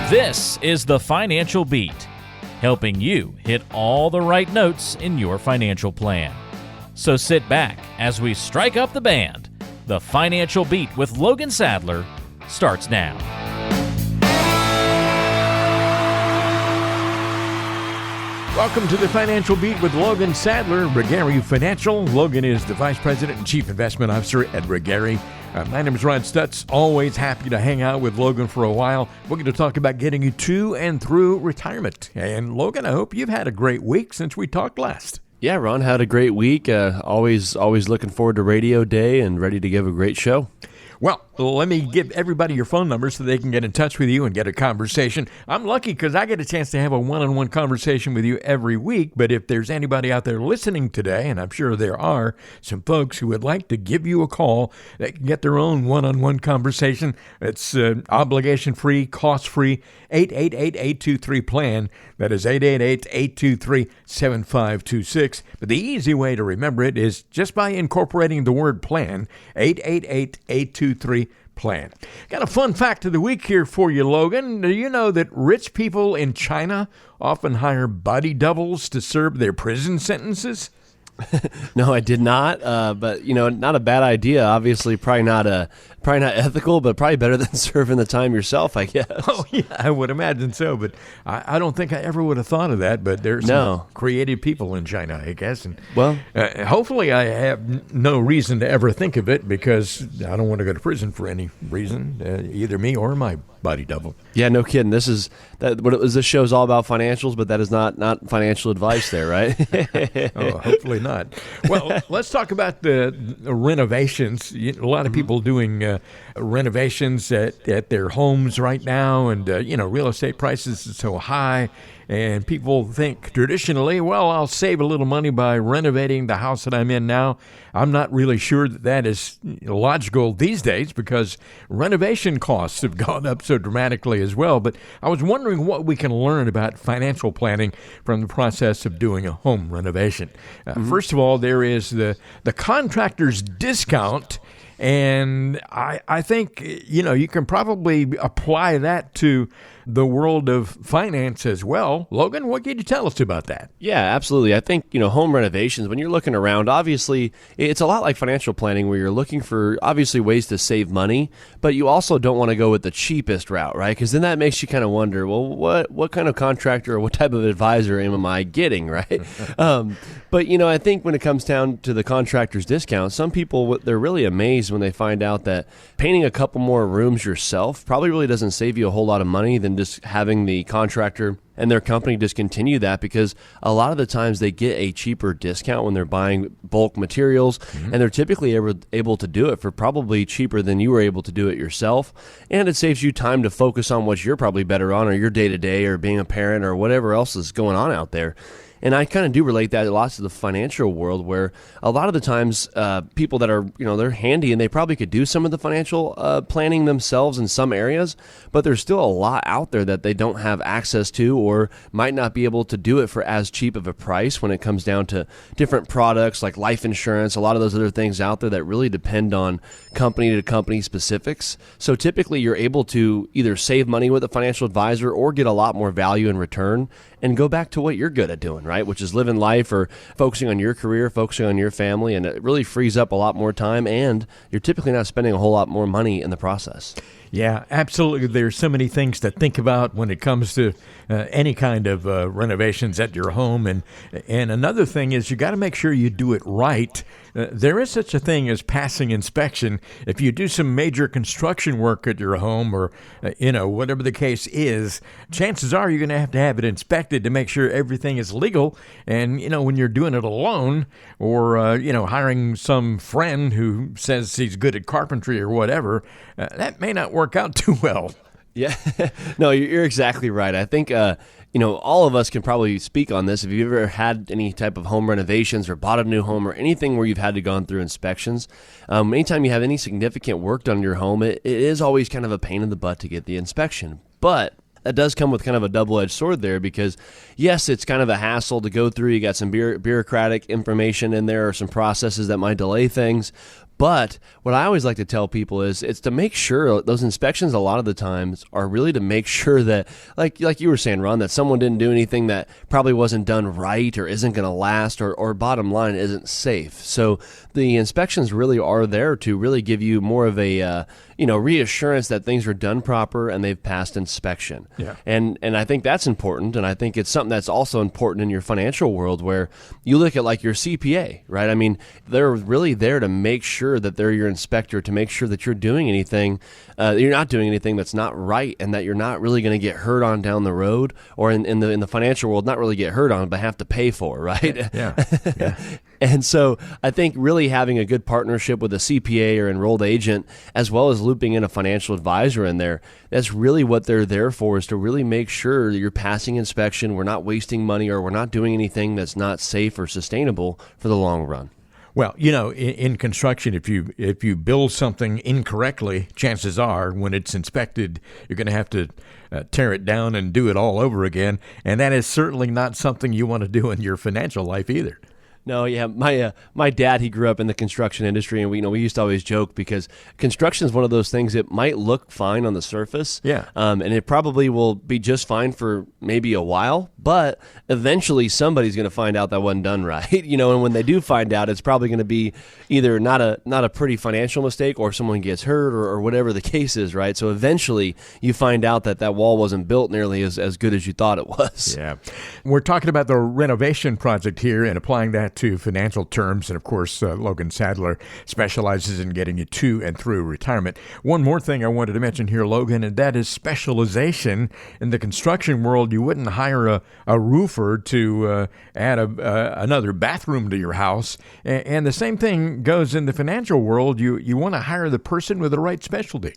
This is the Financial Beat, helping you hit all the right notes in your financial plan. So sit back as we strike up the band. The Financial Beat with Logan Sadler starts now. Welcome to the Financial Beat with Logan Sadler, Regari Financial. Logan is the Vice President and Chief Investment Officer at Regari. My name is Ron Stutz. Always happy to hang out with Logan for a while. We're going to talk about getting you to and through retirement. And Logan, I hope you've had a great week since we talked last. Yeah, Ron, had a great week. Always looking forward to radio day and ready to give a great show. Well, let me give everybody your phone number so they can get in touch with you and get a conversation. I'm lucky because I get a chance to have a one-on-one conversation with you every week, but if there's anybody out there listening today, and I'm sure there are some folks who would like to give you a call, they can get their own one-on-one conversation. It's obligation-free, cost-free, 888-823-PLAN. That is 888-823-7526. But the easy way to remember it is just by incorporating the word plan, 888-823-PLAN. Got a fun fact of the week here for you, Logan. Do you know that rich people in China often hire body doubles to serve their prison sentences? No, I did not. But not a bad idea. Obviously, probably not ethical, but probably better than serving the time yourself, I guess. Oh yeah, I would imagine so. But I don't think I ever would have thought of that. But there's some creative people in China, I guess. And hopefully, I have no reason to ever think of it because I don't want to go to prison for any reason, either me or my body double. Yeah, no kidding. This show's all about financials, but that is not financial advice there, right? Oh, hopefully not. Well, let's talk about the renovations. A lot of people doing renovations at their homes right now, and real estate prices are so high. And people think traditionally, well, I'll save a little money by renovating the house that I'm in now. I'm not really sure that is logical these days because renovation costs have gone up so dramatically as well. But I was wondering what we can learn about financial planning from the process of doing a home renovation. First of all, there is the contractor's discount. And I think, you can probably apply that to the world of finance as well. Logan, what can you tell us about that? Yeah, absolutely. I think, home renovations, when you're looking around, obviously, it's a lot like financial planning where you're looking for, obviously, ways to save money, but you also don't want to go with the cheapest route, right? Because then that makes you kind of wonder, well, what kind of contractor or what type of advisor am I getting, right? But, I think when it comes down to the contractor's discount, some people, they're really amazed when they find out that painting a couple more rooms yourself probably really doesn't save you a whole lot of money than just having the contractor and their company discontinue that, because a lot of the times they get a cheaper discount when they're buying bulk materials, and they're typically able to do it for probably cheaper than you were able to do it yourself. And it saves you time to focus on what you're probably better on, or your day-to-day, or being a parent, or whatever else is going on out there. And I kind of do relate that a lot to the financial world, where a lot of the times people that are, they're handy and they probably could do some of the financial planning themselves in some areas, but there's still a lot out there that they don't have access to or might not be able to do it for as cheap of a price when it comes down to different products like life insurance, a lot of those other things out there that really depend on company to company specifics. So typically you're able to either save money with a financial advisor or get a lot more value in return and go back to what you're good at doing, right? Which is living life or focusing on your career, focusing on your family, and it really frees up a lot more time, and you're typically not spending a whole lot more money in the process. Yeah, absolutely. There's so many things to think about when it comes to any kind of renovations at your home. And another thing is you got to make sure you do it right. There is such a thing as passing inspection. If you do some major construction work at your home or, whatever the case is, chances are you're going to have it inspected to make sure everything is legal. And, when you're doing it alone or, hiring some friend who says he's good at carpentry or whatever, that may not work out too well. Yeah, no, you're exactly right. I think, all of us can probably speak on this. If you've ever had any type of home renovations or bought a new home or anything where you've had to go through inspections, anytime you have any significant work done in your home, it is always kind of a pain in the butt to get the inspection. But that does come with kind of a double-edged sword there because, yes, it's kind of a hassle to go through. You got some bureaucratic information in there or some processes that might delay things. But what I always like to tell people is it's to make sure those inspections a lot of the times are really to make sure that, like you were saying, Ron, that someone didn't do anything that probably wasn't done right or isn't going to last or bottom line isn't safe. So the inspections really are there to really give you more of a reassurance that things are done proper and they've passed inspection. Yeah. And I think that's important. And I think it's something that's also important in your financial world where you look at like your CPA, right? I mean, they're really there to make sure that they're your inspector, to make sure that you're doing anything, you're not doing anything that's not right, and that you're not really going to get hurt on down the road, or in the financial world, not really get hurt on, but have to pay for, right? Yeah. And so I think really having a good partnership with a CPA or enrolled agent, as well as looping in a financial advisor in there, that's really what they're there for, is to really make sure that you're passing inspection, we're not wasting money, or we're not doing anything that's not safe or sustainable for the long run. Well, in construction, if you build something incorrectly, chances are when it's inspected, you're going to have to tear it down and do it all over again. And that is certainly not something you want to do in your financial life either. No, yeah, my dad, he grew up in the construction industry, and we used to always joke because construction is one of those things that might look fine on the surface, and it probably will be just fine for maybe a while, but eventually somebody's going to find out that wasn't done right, and when they do find out, it's probably going to be either not a pretty financial mistake, or someone gets hurt, or whatever the case is, right? So eventually you find out that wall wasn't built nearly as good as you thought it was. Yeah, we're talking about the renovation project here and applying that to financial terms. And of course, Logan Sadler specializes in getting you to and through retirement. One more thing I wanted to mention here, Logan, and that is specialization. In the construction world, you wouldn't hire a roofer to add another bathroom to your house. And the same thing goes in the financial world. You want to hire the person with the right specialty.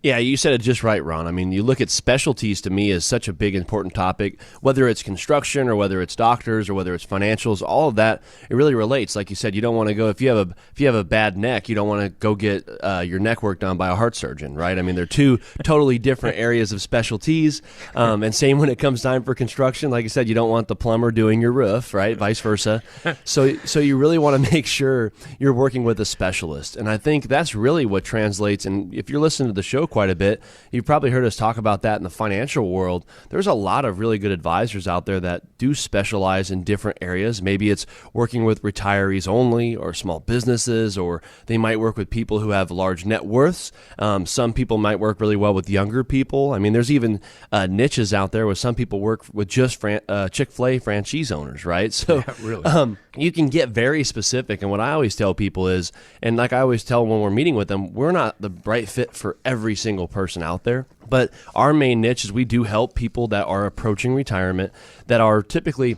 Yeah, you said it just right, Ron. I mean, you look at specialties to me as such a big, important topic, whether it's construction or whether it's doctors or whether it's financials, all of that, it really relates. Like you said, you don't want to go, if you have a bad neck, you don't want to go get your neck work done by a heart surgeon, right? I mean, they're two totally different areas of specialties. And same when it comes time for construction. Like I said, you don't want the plumber doing your roof, right? Vice versa. So you really want to make sure you're working with a specialist. And I think that's really what translates. And if you're listening to the show quite a bit, you've probably heard us talk about that in the financial world. There's a lot of really good advisors out there that do specialize in different areas. Maybe it's working with retirees only, or small businesses, or they might work with people who have large net worths. Some people might work really well with younger people. I mean, there's even niches out there where some people work with just Chick-fil-A franchise owners, right? So yeah, really. You can get very specific. And what I always tell people is, and like I always tell when we're meeting with them, we're not the right fit for every single person out there. But our main niche is we do help people that are approaching retirement, that are typically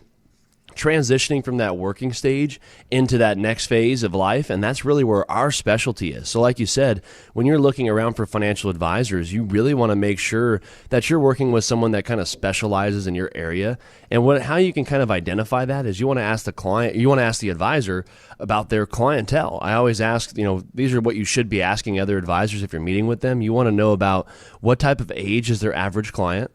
transitioning from that working stage into that next phase of life. And that's really where our specialty is. So like you said, when you're looking around for financial advisors, you really want to make sure that you're working with someone that kind of specializes in your area. And how you can kind of identify that is you want to ask the advisor about their clientele. I always ask, these are what you should be asking other advisors if you're meeting with them. You want to know about what type of age is their average client,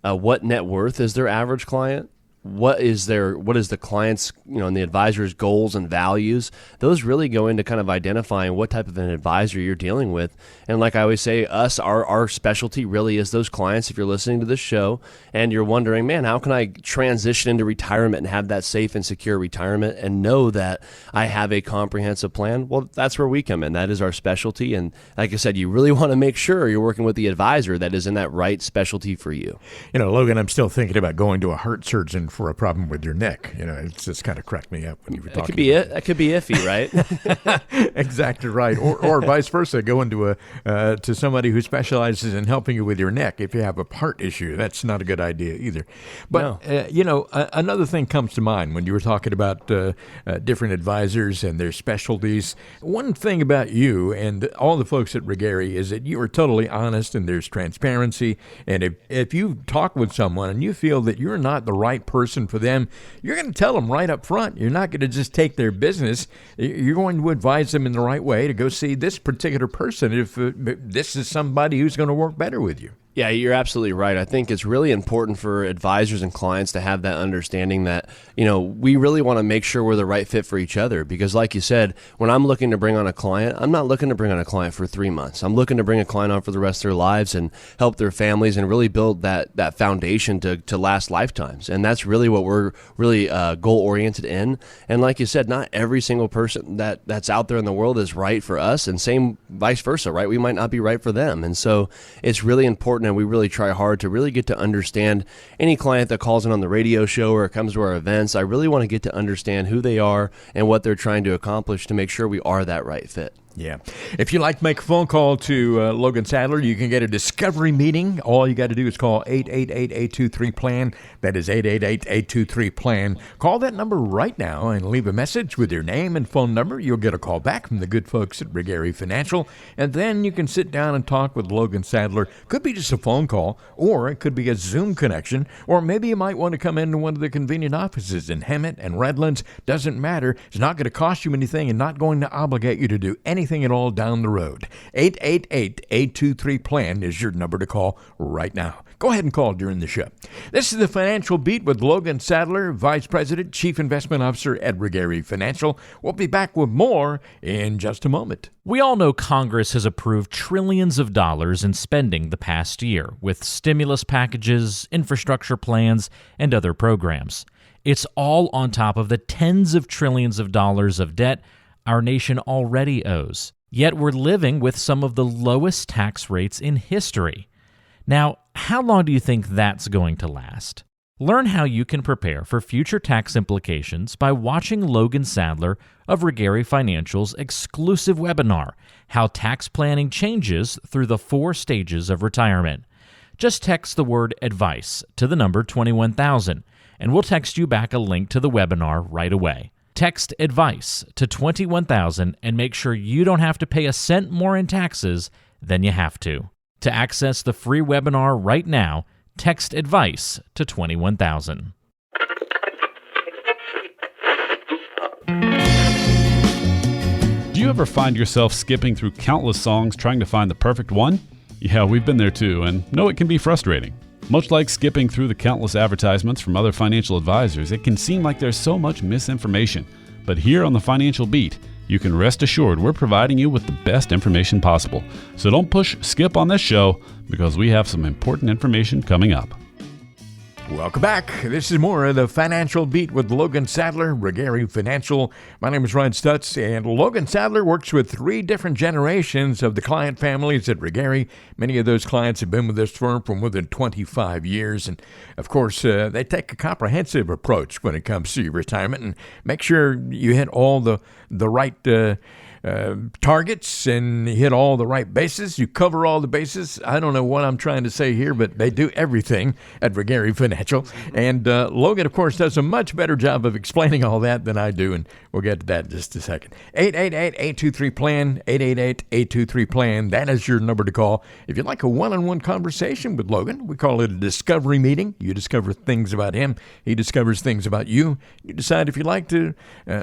what net worth is their average client, what is the client's, and the advisor's goals and values. Those really go into kind of identifying what type of an advisor you're dealing with. And like I always say, our specialty really is those clients. If you're listening to this show and you're wondering, man, how can I transition into retirement and have that safe and secure retirement and know that I have a comprehensive plan? Well, that's where we come in. That is our specialty. And like I said, you really want to make sure you're working with the advisor that is in that right specialty for you. Logan, I'm still thinking about going to a heart surgeon for a problem with your neck. It's just kind of cracked me up when you were talking. That could be iffy, right? Exactly right. Or vice versa, go into to somebody who specializes in helping you with your neck. If you have a heart issue, that's not a good idea either. But no. Another thing comes to mind when you were talking about different advisors and their specialties. One thing about you and all the folks at Regary is that you are totally honest and there's transparency. And if you talk with someone and you feel that you're not the right person for them, you're going to tell them right up front. You're not going to just take their business. You're going to advise them in the right way to go see this particular person if this is somebody who's going to work better with you. Yeah, you're absolutely right. I think it's really important for advisors and clients to have that understanding that, we really want to make sure we're the right fit for each other. Because like you said, when I'm looking to bring on a client, I'm not looking to bring on a client for 3 months. I'm looking to bring a client on for the rest of their lives and help their families and really build that foundation to last lifetimes. And that's really what we're really goal-oriented in. And like you said, not every single person that's out there in the world is right for us, and same vice versa, right? We might not be right for them. And so it's really important, and we really try hard to really get to understand any client that calls in on the radio show or comes to our events. I really want to get to understand who they are and what they're trying to accomplish to make sure we are that right fit. Yeah. If you'd like to make a phone call to Logan Sadler, you can get a discovery meeting. All you got to do is call 888-823-PLAN. That is 888-823-PLAN. Call that number right now and leave a message with your name and phone number. You'll get a call back from the good folks at Regari Financial, and then you can sit down and talk with Logan Sadler. Could be just a phone call, or it could be a Zoom connection, or maybe you might want to come into one of the convenient offices in Hemet and Redlands. Doesn't matter. It's not going to cost you anything and not going to obligate you to do anything at all down the road. 888-823-PLAN is your number to call right now. Go ahead and call during the show. This is the Financial Beat with Logan Sadler, Vice President, Chief Investment Officer at Regari Financial. We'll be back with more in just a moment. We all know Congress has approved trillions of dollars in spending the past year with stimulus packages, infrastructure plans, and other programs. It's all on top of the tens of trillions of dollars of debt our nation already owes. Yet we're living with some of the lowest tax rates in history. Now, how long do you think that's going to last? Learn how you can prepare for future tax implications by watching Logan Sadler of Regari Financial's exclusive webinar, How Tax Planning Changes Through the 4 Stages of Retirement. Just text the word advice to the number 21,000, and we'll text you back a link to the webinar right away. Text advice to 21,000 and make sure you don't have to pay a cent more in taxes than you have to. To access the free webinar right now, text advice to 21,000. Do you ever find yourself skipping through countless songs trying to find the perfect one? Yeah, we've been there too, and know it can be frustrating. Much like skipping through the countless advertisements from other financial advisors, it can seem like there's so much misinformation. But here on the Financial Beat, you can rest assured we're providing you with the best information possible. So don't push skip on this show, because we have some important information coming up. Welcome back. This is more of the Financial Beat with Logan Sadler, Regari Financial. My name is Ryan Stutz, and Logan Sadler works with 3 different generations of the client families at Regari. Many of those clients have been with this firm for more than 25 years, and of course, they take a comprehensive approach when it comes to your retirement and make sure you hit all the right targets and hit all the right bases. You cover all the bases. I don't know what I'm trying to say here, but they do everything at Regari Financial. And Logan, of course, does a much better job of explaining all that than I do, and we'll get to that in just a second. 888-823-PLAN, 888-823-PLAN. That is your number to call. If you'd like a one-on-one conversation with Logan, we call it a discovery meeting. You discover things about him. He discovers things about you. You decide if you'd like to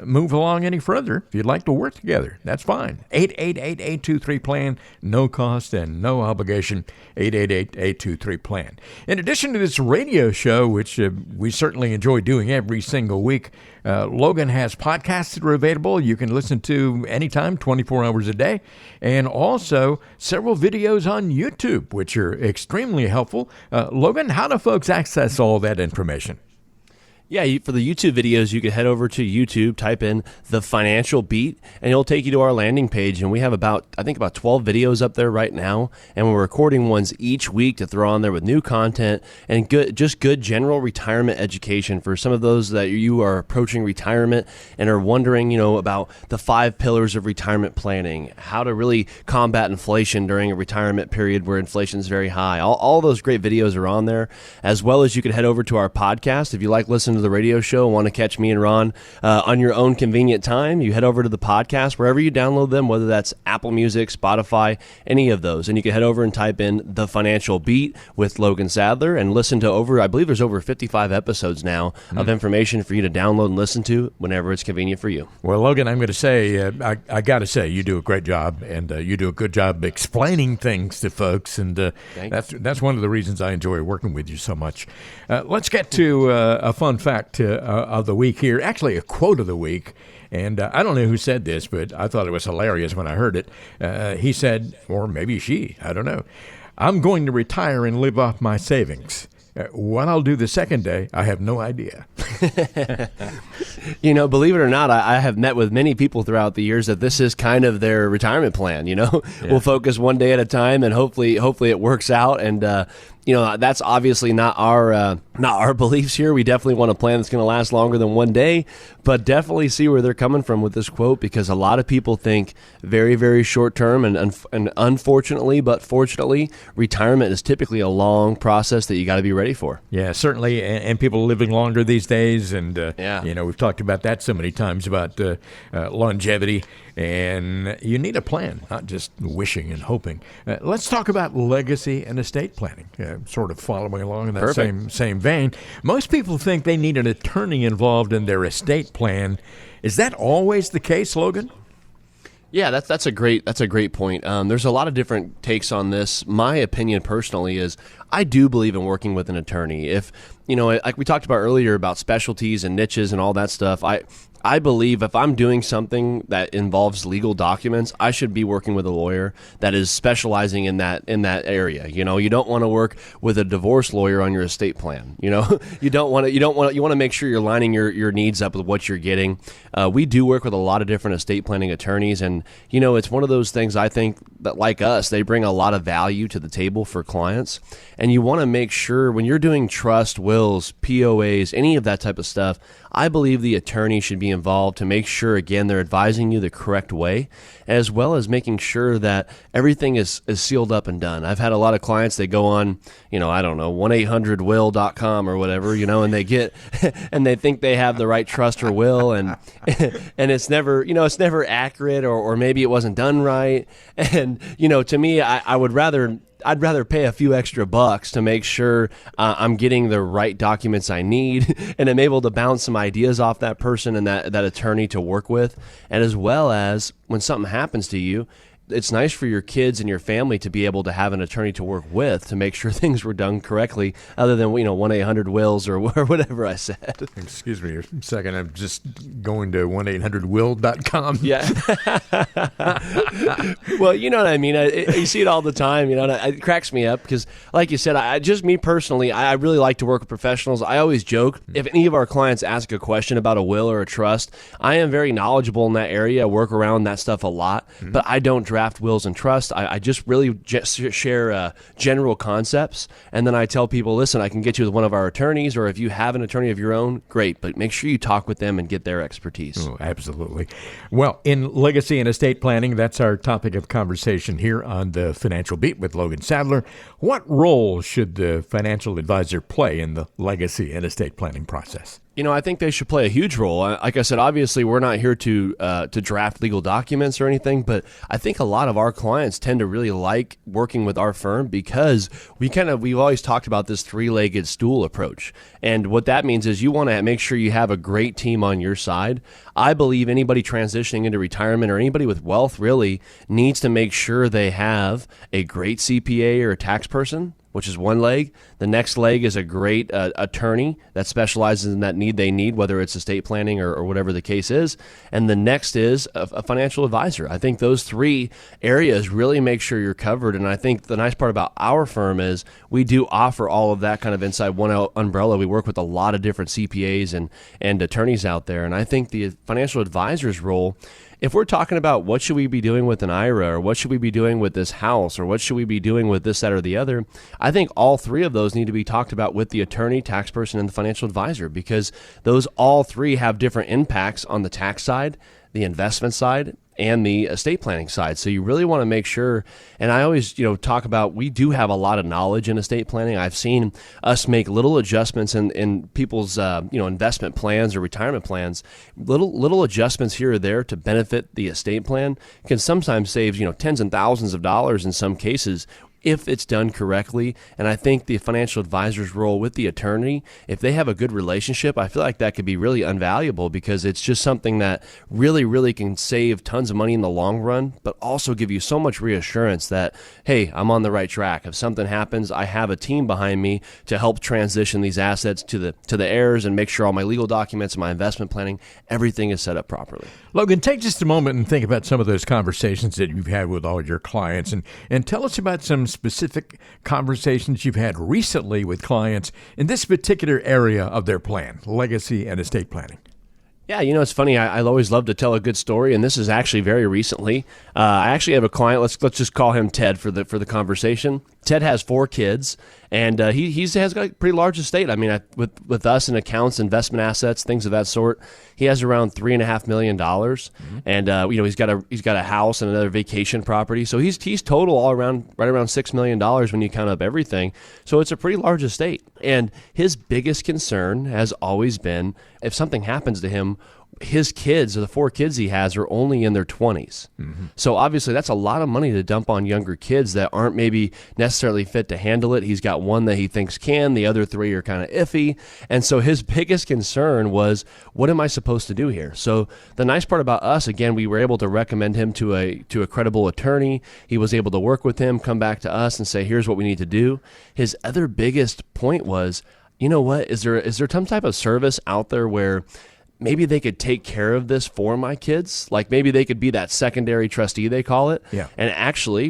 move along any further, if you'd like to work together. That's fine. 888-823-PLAN. No cost and no obligation. 888-823-PLAN. In addition to this radio show, which we certainly enjoy doing every single week, Logan has podcasts that are available. You can listen to anytime, 24 hours a day. And also several videos on YouTube, which are extremely helpful. Logan, how do folks access all that information? Yeah, for the YouTube videos, you can head over to YouTube, type in The Financial Beat, and it'll take you to our landing page. And we have about 12 videos up there right now, and we're recording ones each week to throw on there with new content and good general retirement education for some of those that you are approaching retirement and are wondering, about the 5 pillars of retirement planning, how to really combat inflation during a retirement period where inflation is very high. All those great videos are on there, as well as you can head over to our podcast. If you like listening to the radio show and want to catch me and Ron on your own convenient time, you head over to the podcast, wherever you download them, whether that's Apple Music, Spotify, any of those. And you can head over and type in The Financial Beat with Logan Sadler and listen to I believe there's over 55 episodes now of information for you to download and listen to whenever it's convenient for you. Well, Logan, I'm going to say, I got to say, you do a great job, and you do a good job explaining things to folks, and that's one of the reasons I enjoy working with you so much. Let's get to a fun fact of the week here, actually a quote of the week. And I don't know who said this, but I thought it was hilarious when I heard it. He said, or maybe she, I don't know, "I'm going to retire and live off my savings. What I'll do the second day, I have no idea." Believe it or not, I have met with many people throughout the years that this is kind of their retirement plan. We'll focus one day at a time, and hopefully it works out. And that's obviously not our beliefs here. We definitely want a plan that's going to last longer than one day, but definitely see where they're coming from with this quote, because a lot of people think very, very short term, and unfortunately, but fortunately, retirement is typically a long process that you got to be ready for. Yeah, certainly, and people are living longer these days, and we've talked about that so many times about longevity, and you need a plan, not just wishing and hoping. Let's talk about legacy and estate planning, sort of following along in that same vein. Most people think they need an attorney involved in their estate plan. Is that always the case, Logan? Yeah, that's a great point. There's a lot of different takes on this. My opinion personally is I do believe in working with an attorney. If, like we talked about earlier about specialties and niches and all that stuff, I believe if I'm doing something that involves legal documents, I should be working with a lawyer that is specializing in that area. You don't want to work with a divorce lawyer on your estate plan. You want to make sure you're lining your needs up with what you're getting. We do work with a lot of different estate planning attorneys, and it's one of those things I think that, like us, they bring a lot of value to the table for clients. And you want to make sure when you're doing trust, wills, POAs, any of that type of stuff, I believe the attorney should be involved to make sure, again, they're advising you the correct way, as well as making sure that everything is sealed up and done. I've had a lot of clients, they go on, 1-800-will.com or whatever, and they get, and they think they have the right trust or will, and it's never accurate, or maybe it wasn't done right. And, to me, I'd rather pay a few extra bucks to make sure I'm getting the right documents I need, and I'm able to bounce some ideas off that person and that attorney to work with. And as well as when something happens to you, it's nice for your kids and your family to be able to have an attorney to work with to make sure things were done correctly, other than 1-800-WILLS or whatever I said. Excuse me a second. I'm just going to 1-800-WILL.com. Yeah. Well, you know what I mean. You see it all the time. And it cracks me up because, like you said, me personally, I really like to work with professionals. I always joke, if any of our clients ask a question about a will or a trust, I am very knowledgeable in that area. I work around that stuff a lot, but I don't draft wills and trust. I just really share general concepts, and then I tell people, listen, I can get you with one of our attorneys, or if you have an attorney of your own, great, but make sure you talk with them and get their expertise. Oh, absolutely. Well, in legacy and estate planning, that's our topic of conversation here on the Financial Beat with Logan Sadler. What role should the financial advisor play in the legacy and estate planning process? I think they should play a huge role. Like I said, obviously, we're not here to draft legal documents or anything, but I think a lot of our clients tend to really like working with our firm because we've always talked about this three-legged stool approach. And what that means is you want to make sure you have a great team on your side. I believe anybody transitioning into retirement, or anybody with wealth really, needs to make sure they have a great CPA or a tax person, which is one leg. The next leg is a great attorney that specializes in that need they need, whether it's estate planning or whatever the case is. And the next is a financial advisor. I think those three areas really make sure you're covered. And I think the nice part about our firm is we do offer all of that kind of inside one umbrella. We work with a lot of different CPAs and attorneys out there. And I think the financial advisor's role, if we're talking about what should we be doing with an IRA, or what should we be doing with this house, or what should we be doing with this, that, or the other, I think all three of those need to be talked about with the attorney, tax person, and the financial advisor, because those all three have different impacts on the tax side, the investment side, and the estate planning side. So you really want to make sure, and I always, talk about, we do have a lot of knowledge in estate planning. I've seen us make little adjustments in people's, investment plans or retirement plans. Little adjustments here or there to benefit the estate plan can sometimes save, tens and thousands of dollars in some cases, if it's done correctly. And I think the financial advisor's role with the attorney, if they have a good relationship, I feel like that could be really invaluable, because it's just something that really, really can save tons of money in the long run, but also give you so much reassurance that, hey, I'm on the right track. If something happens, I have a team behind me to help transition these assets to the heirs and make sure all my legal documents and my investment planning, everything is set up properly. Logan, take just a moment and think about some of those conversations that you've had with all your clients, and tell us about some specific conversations you've had recently with clients in this particular area of their plan, legacy and estate planning. Yeah, it's funny. I always love to tell a good story, and this is actually very recently. I actually have a client. Let's just call him Ted for the conversation. Ted has 4 kids, and he has got a pretty large estate. I mean, with us in accounts, investment assets, things of that sort, he has around $3.5 million, and he's got a house and another vacation property. So he's total all around right around $6 million when you count up everything. So it's a pretty large estate. And his biggest concern has always been, if something happens to him, his kids, or the 4 kids he has, are only in their 20s. So obviously that's a lot of money to dump on younger kids that aren't maybe necessarily fit to handle it. He's got one that he thinks can, the other 3 are kind of iffy. And so his biggest concern was, what am I supposed to do here? So the nice part about us, again, we were able to recommend him to a credible attorney. He was able to work with him, come back to us and say, here's what we need to do. His other biggest point was, you know what, is there some type of service out there where maybe they could take care of this for my kids? Like maybe they could be that secondary trustee, they call it. Yeah. And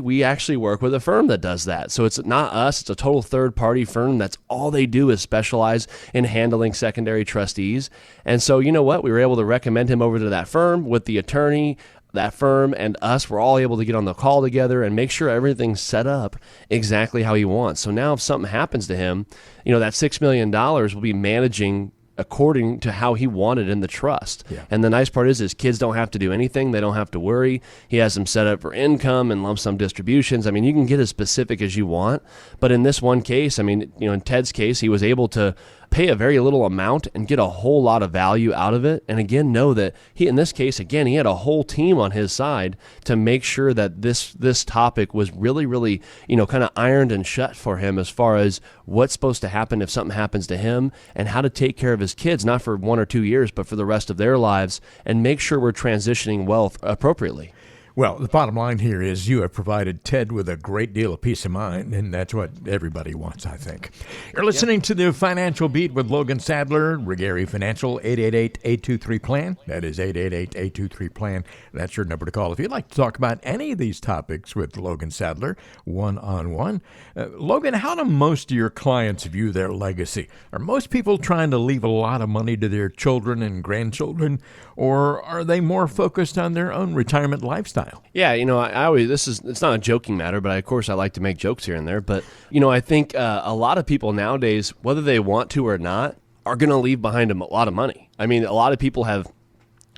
we actually work with a firm that does that. So it's not us, it's a total third-party firm. That's all they do is specialize in handling secondary trustees. And so you know what? We were able to recommend him over to that firm with the attorney. That firm and us were all able to get on the call together and make sure everything's set up exactly how he wants. So now if something happens to him, that $6 million will be managing according to how he wanted in the trust. Yeah. And the nice part is his kids don't have to do anything. They don't have to worry. He has them set up for income and lump sum distributions. I mean, you can get as specific as you want. But in this one case, I mean, in Ted's case, he was able to pay a very little amount and get a whole lot of value out of it. And again, know that in this case, again, he had a whole team on his side to make sure that this topic was really, really, kind of ironed and shut for him as far as what's supposed to happen if something happens to him and how to take care of his kids, not for 1 or 2 years, but for the rest of their lives, and make sure we're transitioning wealth appropriately. Well, the bottom line here is you have provided Ted with a great deal of peace of mind, and that's what everybody wants, I think. You're listening to the Financial Beat with Logan Sadler, Regary Financial, 888-823-PLAN. That is 888-823-PLAN. That's your number to call if you'd like to talk about any of these topics with Logan Sadler, one-on-one. Logan, how do most of your clients view their legacy? Are most people trying to leave a lot of money to their children and grandchildren, or are they more focused on their own retirement lifestyle? Yeah, I always, it's not a joking matter, but of course I like to make jokes here and there. But, I think a lot of people nowadays, whether they want to or not, are going to leave behind a lot of money. I mean, a lot of people have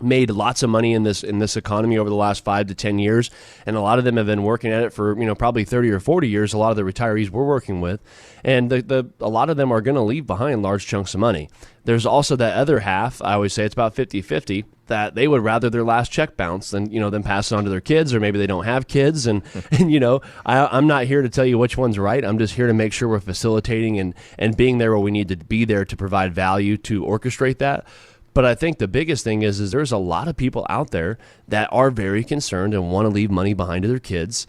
made lots of money in this economy over the last 5 to 10 years, and a lot of them have been working at it for probably 30 or 40 years. A lot of the retirees we're working with, and a lot of them are going to leave behind large chunks of money. There's also that other half. I always say it's about 50-50, that they would rather their last check bounce than pass it on to their kids, or maybe they don't have kids. And I'm not here to tell you which one's right. I'm just here to make sure we're facilitating and being there where we need to be there to provide value to orchestrate that. But I think the biggest thing is there's a lot of people out there that are very concerned and want to leave money behind to their kids,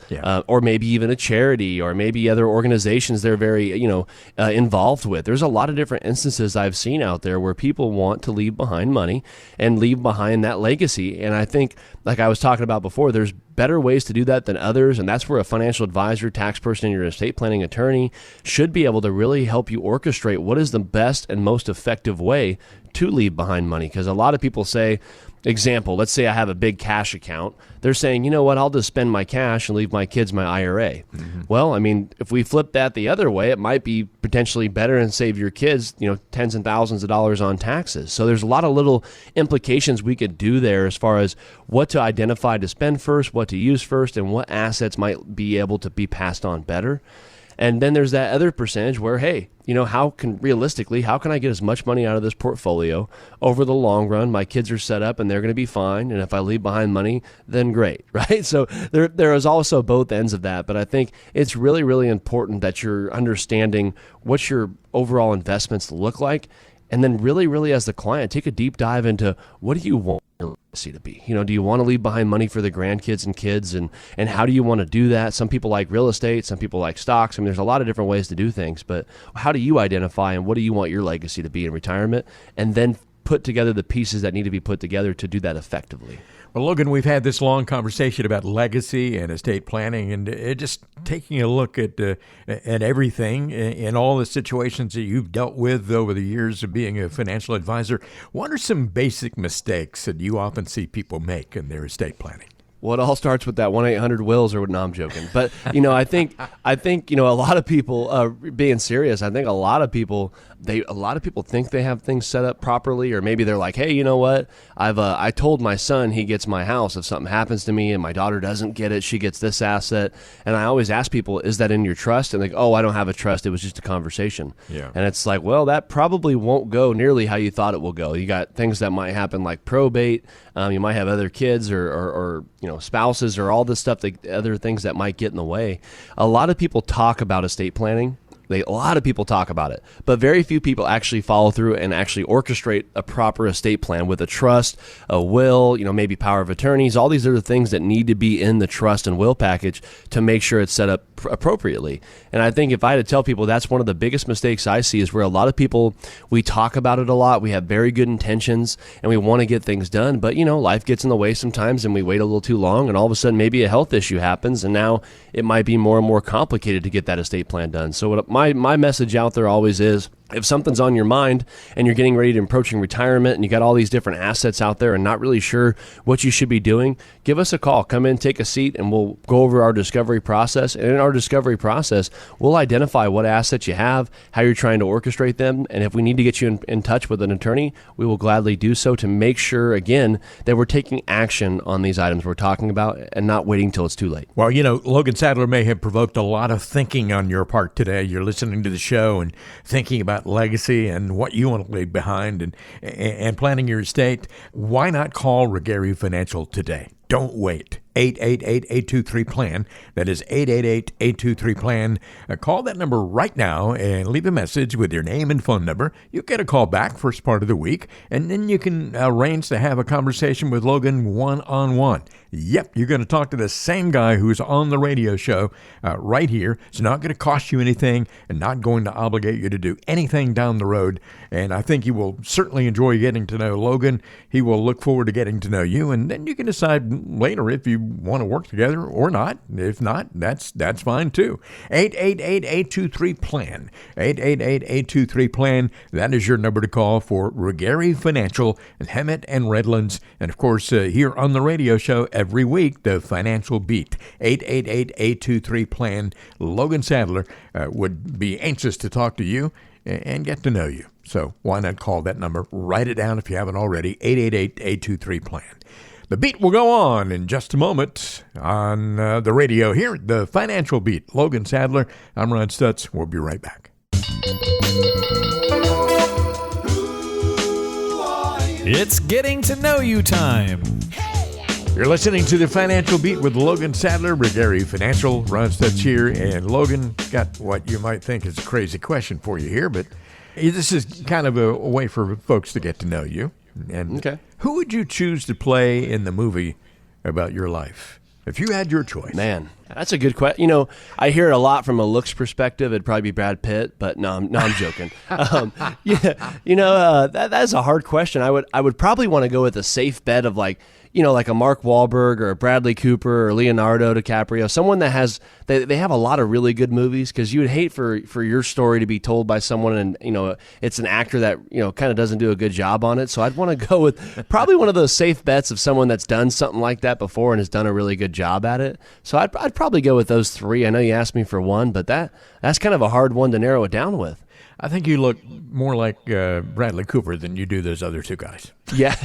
or maybe even a charity, or maybe other organizations they're very involved with. There's a lot of different instances I've seen out there where people want to leave behind money and leave behind that legacy. And I think, like I was talking about before, there's better ways to do that than others, and that's where a financial advisor, tax person, and your estate planning attorney should be able to really help you orchestrate what is the best and most effective way to leave behind money. Because a lot of people say, Example, let's say I have a big cash account. They're saying, you know what, I'll just spend my cash and leave my kids my IRA. Mm-hmm. Well, I mean, if we flip that the other way, it might be potentially better and save your kids, tens and thousands of dollars on taxes. So there's a lot of little implications we could do there as far as what to identify to spend first, what to use first, and what assets might be able to be passed on better. And then there's that other percentage where, hey, how can I get as much money out of this portfolio over the long run? My kids are set up and they're going to be fine. And if I leave behind money, then great, right? So there is also both ends of that. But I think it's really, really important that you're understanding what your overall investments look like. And then really, really as the client, take a deep dive into what do you want your legacy to be? Do you want to leave behind money for the grandkids and kids? And how do you want to do that? Some people like real estate. Some people like stocks. I mean, there's a lot of different ways to do things. But how do you identify and what do you want your legacy to be in retirement? And then put together the pieces that need to be put together to do that effectively. Well, Logan, we've had this long conversation about legacy and estate planning, and just taking a look at everything in all the situations that you've dealt with over the years of being a financial advisor. What are some basic mistakes that you often see people make in their estate planning? Well, it all starts with that 1-800-WILLS, or no, I'm joking. But, I think, a lot of people, being serious, I think a lot of people think they have things set up properly, or maybe they're like, hey, you know what? I told my son he gets my house if something happens to me and my daughter doesn't get it, she gets this asset. And I always ask people, is that in your trust? And they go, oh, I don't have a trust. It was just a conversation. Yeah. And it's like, well, that probably won't go nearly how you thought it will go. You got things that might happen like probate. You might have other kids or spouses or all this stuff, other things that might get in the way. A lot of people talk about estate planning. A lot of people talk about it, but very few people actually follow through and actually orchestrate a proper estate plan with a trust, a will, maybe power of attorneys. All these are the things that need to be in the trust and will package to make sure it's set up appropriately. And I think if I had to tell people, that's one of the biggest mistakes I see, is where a lot of people, we talk about it a lot, we have very good intentions, and we want to get things done, but life gets in the way sometimes, and we wait a little too long, and all of a sudden maybe a health issue happens, and now it might be more and more complicated to get that estate plan done. So what my message out there always is, if something's on your mind and you're getting ready to approaching retirement and you got all these different assets out there and not really sure what you should be doing, give us a call. Come in, take a seat, and we'll go over our discovery process. And in our discovery process, we'll identify what assets you have, how you're trying to orchestrate them, and if we need to get you in touch with an attorney, we will gladly do so to make sure, again, that we're taking action on these items we're talking about and not waiting till it's too late. Well, Logan Sadler may have provoked a lot of thinking on your part today. You're listening to the show and thinking about legacy and what you want to leave behind and planning your estate. Why not call Regari Financial today? Don't wait. 888-823-PLAN. That is 888-823-PLAN. Call that number right now and leave a message with your name and phone number. You get a call back first part of the week, and then you can arrange to have a conversation with Logan one-on-one. Yep, you're going to talk to the same guy who's on the radio show right here. It's not going to cost you anything and not going to obligate you to do anything down the road. And I think you will certainly enjoy getting to know Logan. He will look forward to getting to know you, and then you can decide later if you want to work together or not. If not, that's fine too. 888-823-PLAN. 888-823-PLAN. That is your number to call for Regari Financial and Hemet and Redlands. And of course, here on the radio show every week, the Financial Beat. 888-823-PLAN. Logan Sadler would be anxious to talk to you and get to know you. So why not call that number? Write it down if you haven't already. 888-823-PLAN. The beat will go on in just a moment on the radio here at the Financial Beat. Logan Sadler, I'm Ron Stutz. We'll be right back. It's getting to know you time. You're listening to the Financial Beat with Logan Sadler, Regari Financial. Ron Stutz here, and Logan got what you might think is a crazy question for you here, but this is kind of a way for folks to get to know you. And okay. Who would you choose to play in the movie about your life if you had your choice? Man, that's a good question. I hear it a lot from a looks perspective. It'd probably be Brad Pitt, but no, I'm joking. That's a hard question. I would probably want to go with a safe bet of like a Mark Wahlberg or a Bradley Cooper or Leonardo DiCaprio, someone that has they have a lot of really good movies, because you would hate for your story to be told by someone and it's an actor that kind of doesn't do a good job on it. So I'd want to go with probably one of those safe bets of someone that's done something like that before and has done a really good job at it. So I'd probably go with those three. I know you asked me for one, but that's kind of a hard one to narrow it down with. I think you look more like Bradley Cooper than you do those other two guys. Yeah,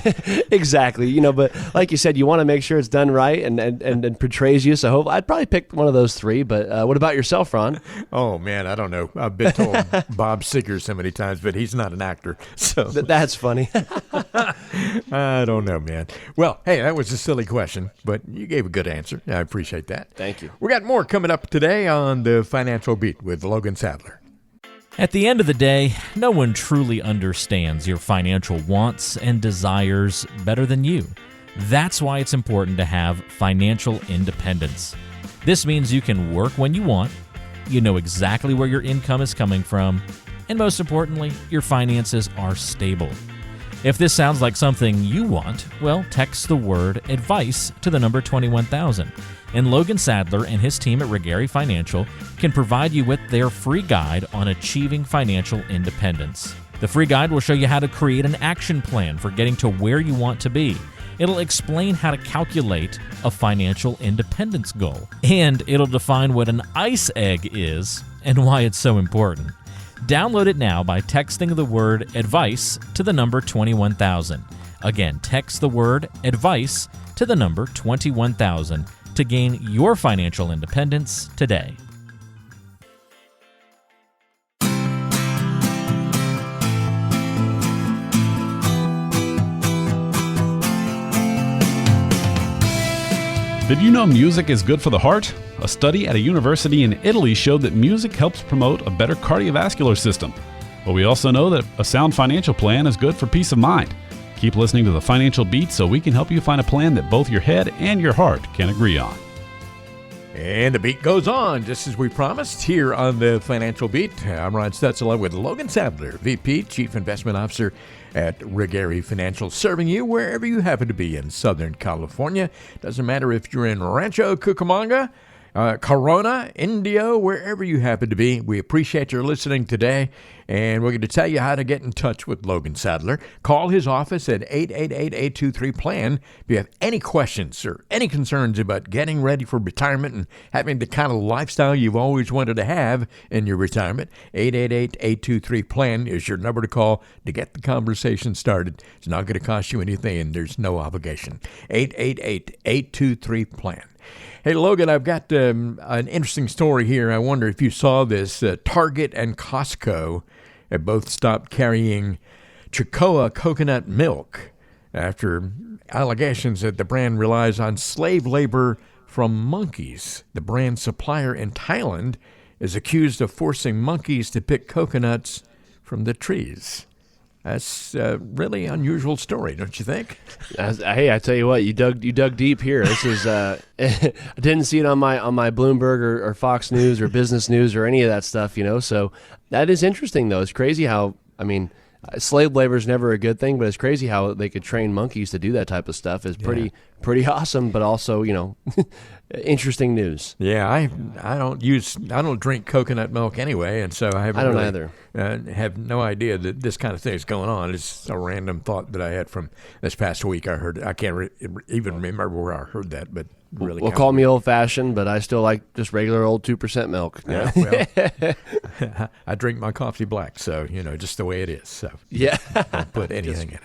exactly. But like you said, you want to make sure it's done right and portrays you. So I'd probably pick one of those three. But what about yourself, Ron? Oh, man, I don't know. I've been told Bob Seger so many times, but he's not an actor. So That's funny. I don't know, man. Well, hey, that was a silly question, but you gave a good answer. I appreciate that. Thank you. We got more coming up today on the Financial Beat with Logan Sadler. At the end of the day, no one truly understands your financial wants and desires better than you. That's why it's important to have financial independence. This means you can work when you want, you know exactly where your income is coming from, and most importantly, your finances are stable. If this sounds like something you want, well, text the word advice to the number 21000. And Logan Sadler and his team at Regari Financial can provide you with their free guide on achieving financial independence. The free guide will show you how to create an action plan for getting to where you want to be. It'll explain how to calculate a financial independence goal. And it'll define what an ICE egg is and why it's so important. Download it now by texting the word advice to the number 21000. Again, text the word advice to the number 21000 to gain your financial independence today. Did you know music is good for the heart? A study at a university in Italy showed that music helps promote a better cardiovascular system. But we also know that a sound financial plan is good for peace of mind. Keep listening to the Financial Beat so we can help you find a plan that both your head and your heart can agree on. And the beat goes on, just as we promised, here on the Financial Beat. I'm Ron Stutzela with Logan Sadler, VP, Chief Investment Officer at Regari Financial, serving you wherever you happen to be in Southern California. Doesn't matter if you're in Rancho Cucamonga, Corona, Indio, wherever you happen to be. We appreciate your listening today, and we're going to tell you how to get in touch with Logan Sadler. Call his office at 888-823-PLAN if you have any questions or any concerns about getting ready for retirement and having the kind of lifestyle you've always wanted to have in your retirement. 888-823-PLAN is your number to call to get the conversation started. It's not going to cost you anything, and there's no obligation. 888-823-PLAN. Hey, Logan, I've got an interesting story here. I wonder if you saw this. Target and Costco have both stopped carrying Chocoa coconut milk after allegations that the brand relies on slave labor from monkeys. The brand supplier in Thailand is accused of forcing monkeys to pick coconuts from the trees. That's a really unusual story, don't you think? Hey, I tell you what, you dug deep here. This is I didn't see it on my Bloomberg or Fox News or Business News or any of that stuff, So that is interesting, though. It's crazy how slave labor is never a good thing, but it's crazy how they could train monkeys to do that type of stuff. Is pretty awesome, but also interesting news. Yeah, I don't drink coconut milk anyway, and so I don't either. Have no idea that this kind of thing is going on. It's a random thought that I had from this past week. I heard. I can't even remember where I heard that, but really. Well, call me old-fashioned, but I still like just regular old 2% milk. Yeah, well, I drink my coffee black, so just the way it is. So yeah, don't put anything in it.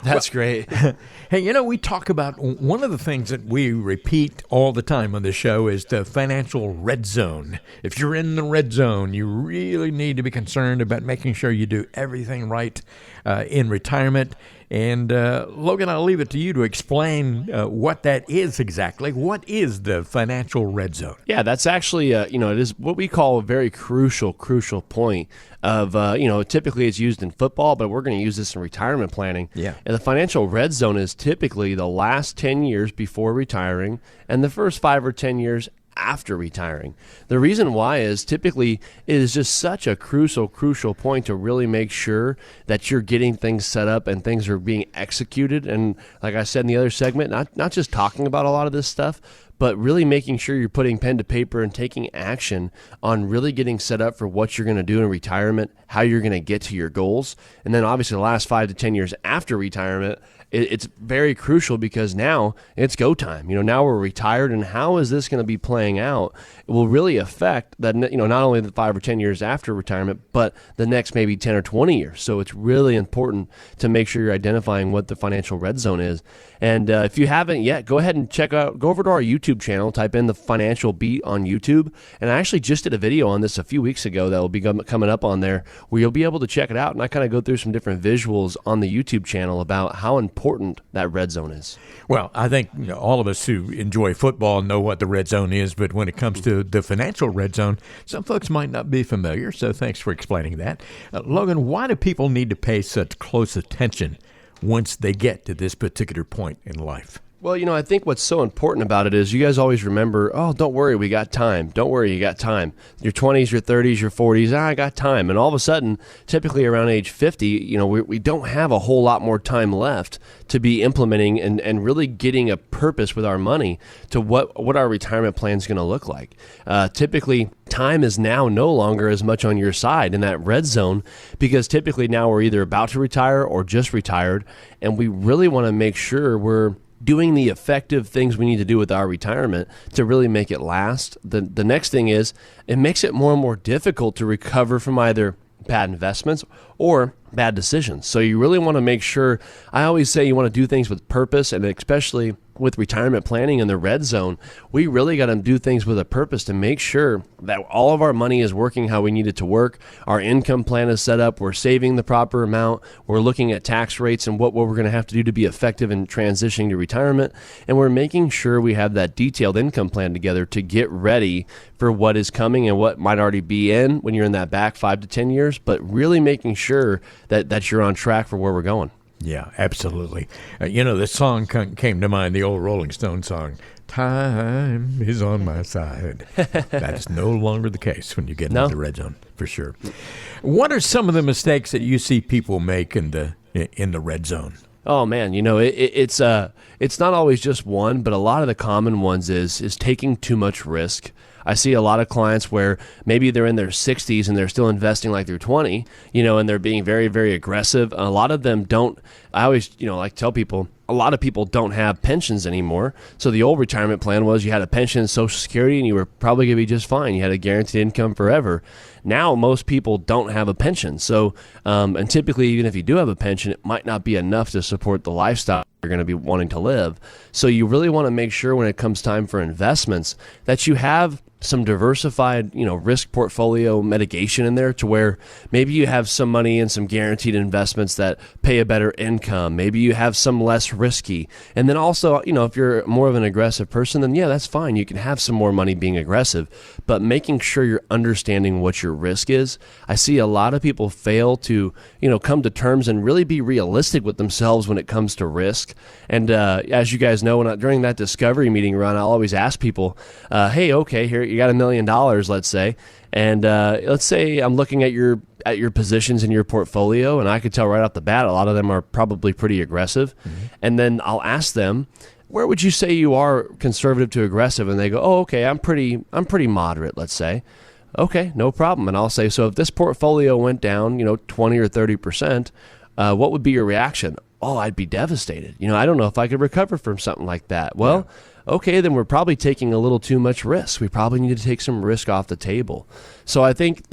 That's great. Hey, we talk about one of the things that we repeat all the time on the show is the financial red zone. If you're in the red zone, you really need to be concerned about making sure you do everything right in retirement. And Logan, I'll leave it to you to explain what that is exactly. What is the financial red zone? Yeah, that's actually, it is what we call a very crucial point of, typically it's used in football, but we're going to use this in retirement planning. Yeah. And the financial red zone is typically the last 10 years before retiring and the first 5 or 10 years after retiring. The reason why is typically it is just such a crucial point to really make sure that you're getting things set up and things are being executed. And like I said in the other segment, not just talking about a lot of this stuff, but really making sure you're putting pen to paper and taking action on really getting set up for what you're going to do in retirement, how you're going to get to your goals. And then obviously the last 5 to 10 years after retirement, it's very crucial because now it's go time. Now we're retired, and how is this going to be playing out? It will really affect that, not only the 5 or 10 years after retirement, but the next maybe 10 or 20 years. So it's really important to make sure you're identifying what the financial red zone is. And if you haven't yet, go ahead and go over to our YouTube channel, type in the Financial Beat on YouTube. And I actually just did a video on this a few weeks ago that will be coming up on there where you'll be able to check it out. And I kind of go through some different visuals on the YouTube channel about how important that red zone is. Well, I think all of us who enjoy football know what the red zone is, but when it comes to the financial red zone, some folks might not be familiar, so thanks for explaining that. Logan, why do people need to pay such close attention once they get to this particular point in life? Well, I think what's so important about it is you guys always remember, oh, don't worry, we got time. Don't worry, you got time. Your 20s, your 30s, your 40s, I got time. And all of a sudden, typically around age 50, we don't have a whole lot more time left to be implementing and really getting a purpose with our money to what our retirement plan is going to look like. Typically, time is now no longer as much on your side in that red zone because typically now we're either about to retire or just retired, and we really want to make sure we're doing the effective things we need to do with our retirement to really make it last. The next thing is it makes it more and more difficult to recover from either bad investments or bad decisions. So you really want to make sure, I always say you want to do things with purpose, and especially with retirement planning in the red zone, we really got to do things with a purpose to make sure that all of our money is working how we need it to work. Our income plan is set up. We're saving the proper amount. We're looking at tax rates and what we're going to have to do to be effective in transitioning to retirement. And we're making sure we have that detailed income plan together to get ready for what is coming and what might already be in when you're in that back 5 to 10 years, but really making sure that you're on track for where we're going. Yeah, absolutely. This song came to mind, the old Rolling Stone song, "Time is on my side." That is no longer the case when you get into the red zone, for sure. What are some of the mistakes that you see people make in the red zone? Oh man, it's not always just one, but a lot of the common ones is taking too much risk. I see a lot of clients where maybe they're in their 60s and they're still investing like they're 20, and they're being very, very aggressive. A lot of them don't. I always, like tell people, a lot of people don't have pensions anymore. So the old retirement plan was you had a pension and Social Security and you were probably going to be just fine. You had a guaranteed income forever. Now most people don't have a pension. So, and typically even if you do have a pension, it might not be enough to support the lifestyle you're going to be wanting to live. So you really want to make sure when it comes time for investments that you have some diversified, risk portfolio mitigation in there to where maybe you have some money in some guaranteed investments that pay a better income. Maybe you have some less risky. And then also, if you're more of an aggressive person, then yeah, that's fine. You can have some more money being aggressive, but making sure you're understanding what your risk is. I see a lot of people fail to, come to terms and really be realistic with themselves when it comes to risk. And as you guys know, during that discovery meeting run, I'll always ask people, hey, okay, here, you got $1 million, let's say, and let's say I'm looking at your positions in your portfolio, and I could tell right off the bat a lot of them are probably pretty aggressive. Mm-hmm. And then I'll ask them, where would you say you are conservative to aggressive? And they go, oh, okay, I'm pretty moderate, let's say. Okay, no problem. And I'll say, so if this portfolio went down, 20 or 30%, what would be your reaction? Oh, I'd be devastated. I don't know if I could recover from something like that. Well, okay, then we're probably taking a little too much risk. We probably need to take some risk off the table. So I think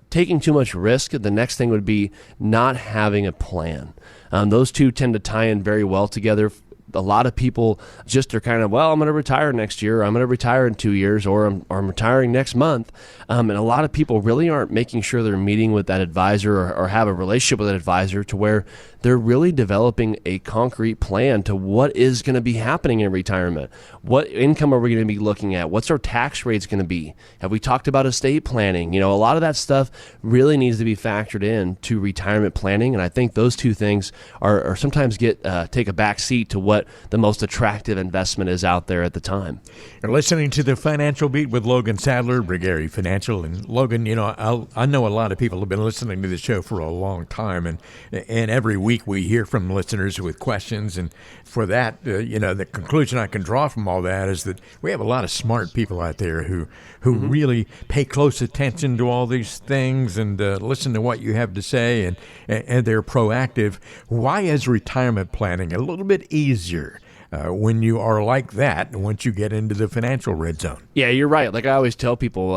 taking too much risk, the next thing would be not having a plan. Those two tend to tie in very well together. A lot of people just are kind of, well, I'm going to retire next year, or I'm going to retire in 2 years, or I'm retiring next month. And a lot of people really aren't making sure they're meeting with that advisor or have a relationship with an advisor to where they're really developing a concrete plan to what is going to be happening in retirement. What income are we going to be looking at? What's our tax rates going to be? Have we talked about estate planning? A lot of that stuff really needs to be factored in to retirement planning. And I think those two things are sometimes take a back seat to what what the most attractive investment is out there at the time. You're listening to the Financial Beat with Logan Sadler, Brigari Financial. And Logan, I know a lot of people have been listening to the show for a long time, and every week we hear from listeners with questions. And for that, the conclusion I can draw from all that is that we have a lot of smart people out there who really pay close attention to all these things and listen to what you have to say, and they're proactive. Why is retirement planning a little bit easier when you are like that once you get into the financial red zone? Yeah, you're right. Like I always tell people,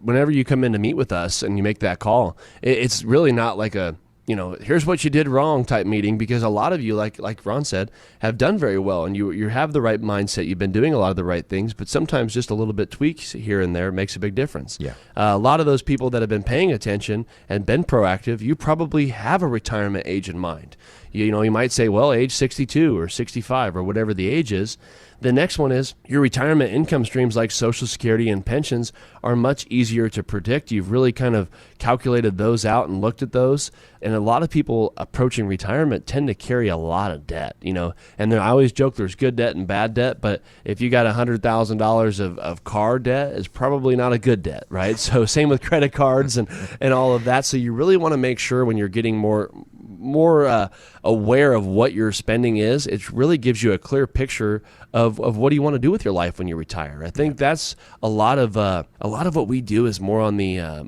whenever you come in to meet with us and you make that call, it's really not like a, here's what you did wrong type meeting, because a lot of you, like Ron said, have done very well, and you have the right mindset. You've been doing a lot of the right things, but sometimes just a little bit tweaks here and there makes a big difference. Yeah. A lot of those people that have been paying attention and been proactive, you probably have a retirement age in mind. You might say, well, age 62 or 65 or whatever the age is. The next one is your retirement income streams like Social Security and pensions are much easier to predict. You've really kind of calculated those out and looked at those. And a lot of people approaching retirement tend to carry a lot of debt, and I always joke there's good debt and bad debt, but if you got $100,000 of car debt, it's probably not a good debt, right? So same with credit cards and all of that. So you really want to make sure when you're getting more aware of what your spending is, it really gives you a clear picture of what do you want to do with your life when you retire. I think that's a lot of what we do is more on the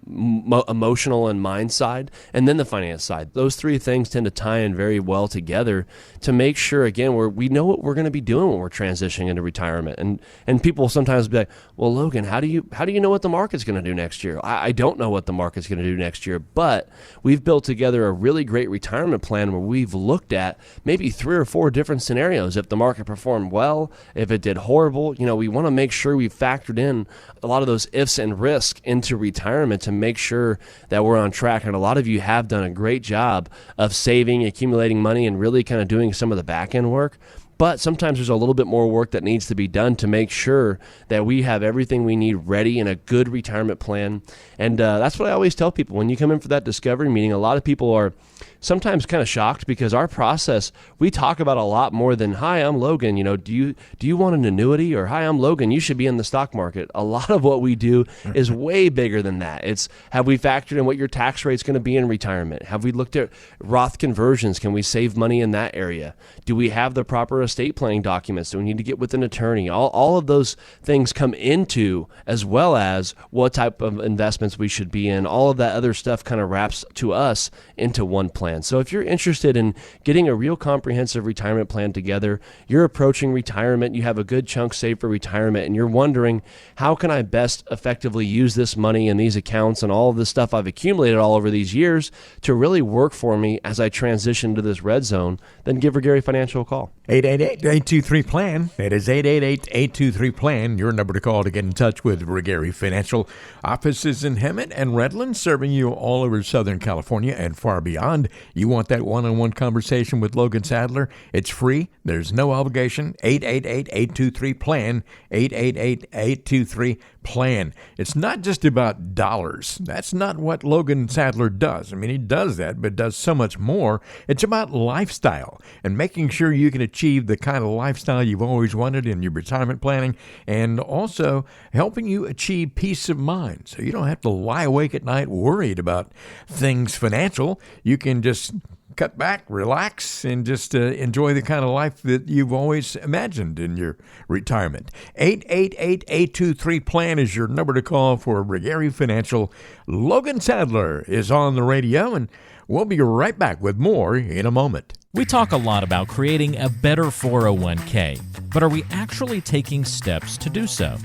emotional and mind side, and then the finance side. Those three things tend to tie in very well together to make sure, again, we know what we're going to be doing when we're transitioning into retirement. And people sometimes be like, well, Logan, how do you know what the market's going to do next year? I don't know what the market's going to do next year, but we've built together a really great retirement plan where we've looked at maybe 3 or 4 different scenarios. If the market performed well, if it did horrible, we want to make sure we factored in a lot of those ifs and risks into retirement to make sure that we're on track. And a lot of you have done a great job of saving, accumulating money, and really kind of doing some of the back end work. But sometimes there's a little bit more work that needs to be done to make sure that we have everything we need ready in a good retirement plan. And that's what I always tell people. When you come in for that discovery meeting, a lot of people are sometimes kind of shocked because our process, we talk about a lot more than, hi, I'm Logan, do you want an annuity? Or, hi, I'm Logan, you should be in the stock market. A lot of what we do is way bigger than that. It's, have we factored in what your tax rate's going to be in retirement? Have we looked at Roth conversions? Can we save money in that area? Do we have the proper estate planning documents? Do we need to get with an attorney? All of those things come into, as well as what type of investments we should be in. All of that other stuff kind of wraps to us into one plan. So if you're interested in getting a real comprehensive retirement plan together, you're approaching retirement, you have a good chunk saved for retirement, and you're wondering, how can I best effectively use this money and these accounts and all of this stuff I've accumulated all over these years to really work for me as I transition to this red zone, then give Gary Financial a call. 888-823-PLAN. It is 888-823-PLAN. Your number to call to get in touch with Gary Financial. Offices in Hemet and Redland, serving you all over Southern California and far beyond. You want that one-on-one conversation with Logan Sadler? It's free. There's no obligation. 888-823-PLAN. 888-823-PLAN. It's not just about dollars. That's not what Logan Sadler does. I mean, he does that, but does so much more. It's about lifestyle and making sure you can achieve the kind of lifestyle you've always wanted in your retirement planning, and also helping you achieve peace of mind so you don't have to lie awake at night worried about things financial. You can just cut back, relax, and just enjoy the kind of life that you've always imagined in your retirement. 888-823-PLAN is your number to call for Gary Financial. Logan Sadler is on the radio, and we'll be right back with more in a moment. We talk a lot about creating a better 401k, but are we actually taking steps to do so?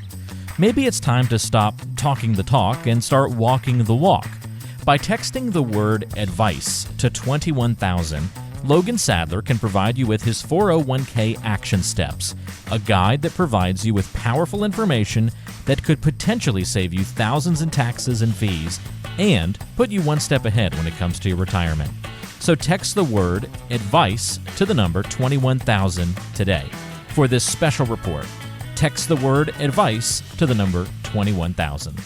Maybe it's time to stop talking the talk and start walking the walk. By texting the word advice to 21,000, Logan Sadler can provide you with his 401k action steps, a guide that provides you with powerful information that could potentially save you thousands in taxes and fees and put you one step ahead when it comes to your retirement. So text the word advice to the number 21,000 today. For this special report, text the word advice to the number 21,000.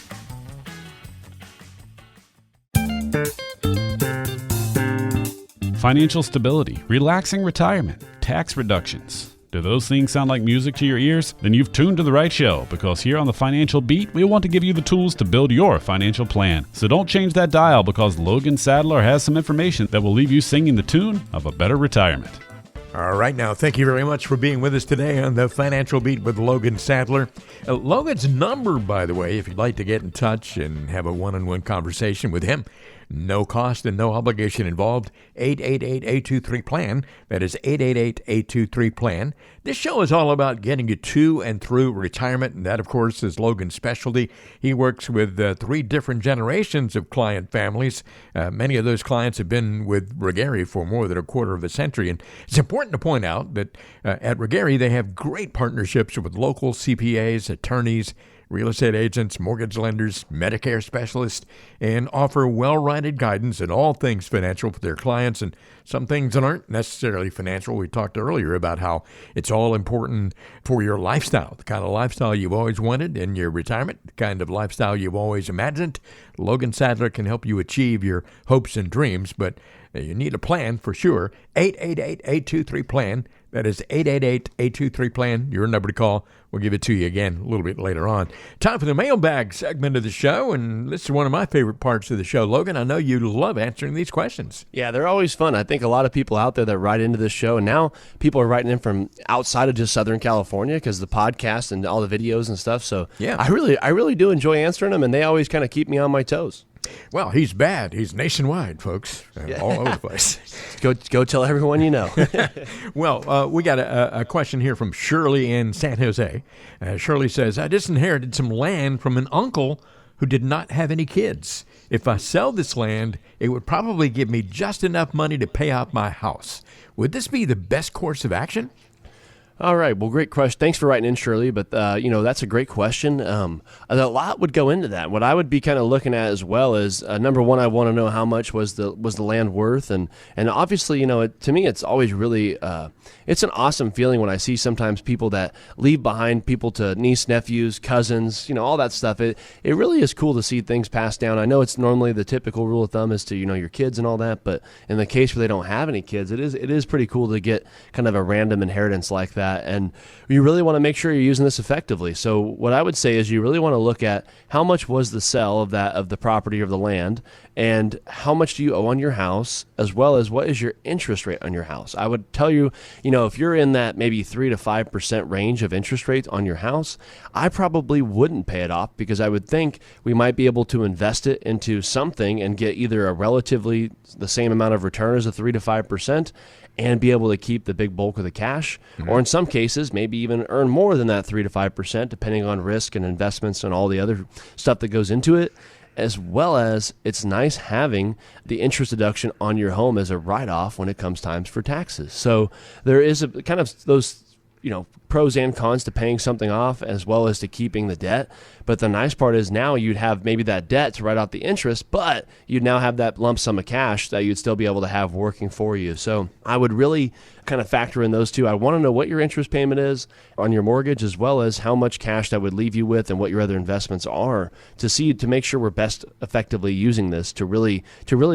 Financial stability, relaxing retirement, tax reductions. Do those things sound like music to your ears? Then you've tuned to the right show, because here on the Financial Beat, we want to give you the tools to build your financial plan. So don't change that dial, because Logan Sadler has some information that will leave you singing the tune of a better retirement. All right, now, thank you very much for being with us today on the Financial Beat with Logan Sadler. Logan's number, by the way, if you'd like to get in touch and have a one-on-one conversation with him, no cost and no obligation involved, 888-823-PLAN. That is 888-823-PLAN. This show is all about getting you to and through retirement, and that, of course, is Logan's specialty. He works with 3 different generations of client families. Many of those clients have been with Regari for more than a quarter of a century, and it's important to point out that at Regari, they have great partnerships with local CPAs, attorneys, real estate agents, mortgage lenders, Medicare specialists, and offer well-rounded guidance in all things financial for their clients, and some things that aren't necessarily financial. We talked earlier about how it's all important for your lifestyle, the kind of lifestyle you've always wanted in your retirement, the kind of lifestyle you've always imagined. Logan Sadler can help you achieve your hopes and dreams, but you need a plan for sure. 888-823-PLAN. That is 888-823-PLAN, your number to call. We'll give it to you again a little bit later on. Time for the mailbag segment of the show, and this is one of my favorite parts of the show. Logan, I know you love answering these questions. Yeah, they're always fun. I think a lot of people out there that write into this show, and now people are writing in from outside of just Southern California because the podcast and all the videos and stuff. So yeah, I really do enjoy answering them, and they always kind of keep me on my toes. Well, he's bad. He's nationwide, folks, all over the place. Go tell everyone you know. Well, we got a question here from Shirley in San Jose. Shirley says, I just inherited some land from an uncle who did not have any kids. If I sell this land, it would probably give me just enough money to pay off my house. Would this be the best course of action? All right. Well, great question. Thanks for writing in, Shirley. But, that's a great question. A lot would go into that. What I would be kind of looking at as well is, number one, I want to know how much was the land worth. And obviously, to me, it's always really, it's an awesome feeling when I see sometimes people that leave behind people to niece, nephews, cousins, all that stuff. It really is cool to see things passed down. I know it's normally the typical rule of thumb is to, your kids and all that. But in the case where they don't have any kids, it is pretty cool to get kind of a random inheritance like that. And you really want to make sure you're using this effectively. So what I would say is you really want to look at how much was the sale of the property or the land, and how much do you owe on your house, as well as what is your interest rate on your house. I would tell you, if you're in that maybe 3 to 5% range of interest rates on your house, I probably wouldn't pay it off, because I would think we might be able to invest it into something and get either a relatively the same amount of return as a 3 to 5%, and be able to keep the big bulk of the cash, or in some cases, maybe even earn more than that 3 to 5%, depending on risk and investments and all the other stuff that goes into it, as well as it's nice having the interest deduction on your home as a write-off when it comes times for taxes. So there is a kind of those pros and cons to paying something off as well as to keeping the debt. But the nice part is now you'd have maybe that debt to write out the interest, but you'd now have that lump sum of cash that you'd still be able to have working for you. So I would really kind of factor in those two. I want to know what your interest payment is on your mortgage, as well as how much cash that would leave you with and what your other investments are, to make sure we're best effectively using this to really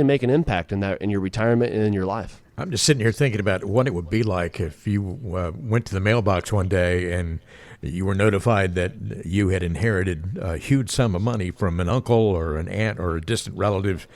make an impact in your retirement and in your life. I'm just sitting here thinking about what it would be like if you went to the mailbox one day and you were notified that you had inherited a huge sum of money from an uncle or an aunt or a distant relative,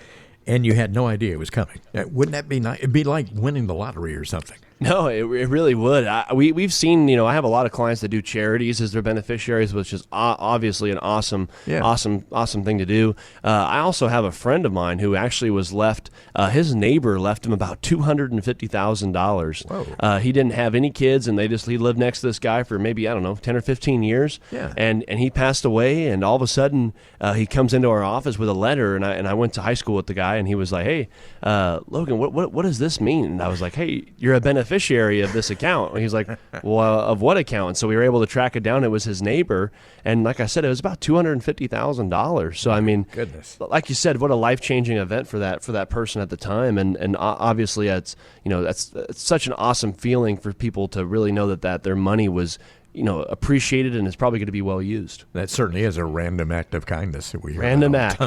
and you had no idea it was coming. Wouldn't that be nice? It'd be like winning the lottery or something. No, it really would. We've seen, I have a lot of clients that do charities as their beneficiaries, which is obviously an awesome thing to do. I also have a friend of mine who actually was left, his neighbor left him about $250,000. He didn't have any kids, and he lived next to this guy for maybe, 10 or 15 years. Yeah. And he passed away, and all of a sudden he comes into our office with a letter, and I went to high school with the guy, and he was like, hey, Logan, what does this mean? And I was like, hey, you're a beneficiary of this account. And he's like, well, of what account? And so we were able to track it down. It was his neighbor. And like I said, it was about $250,000. So, I mean, goodness, like you said, what a life-changing event for that person at the time. And obviously it's such an awesome feeling for people to really know that their money was, appreciated and is probably going to be well used. That certainly is a random act of kindness that we random act.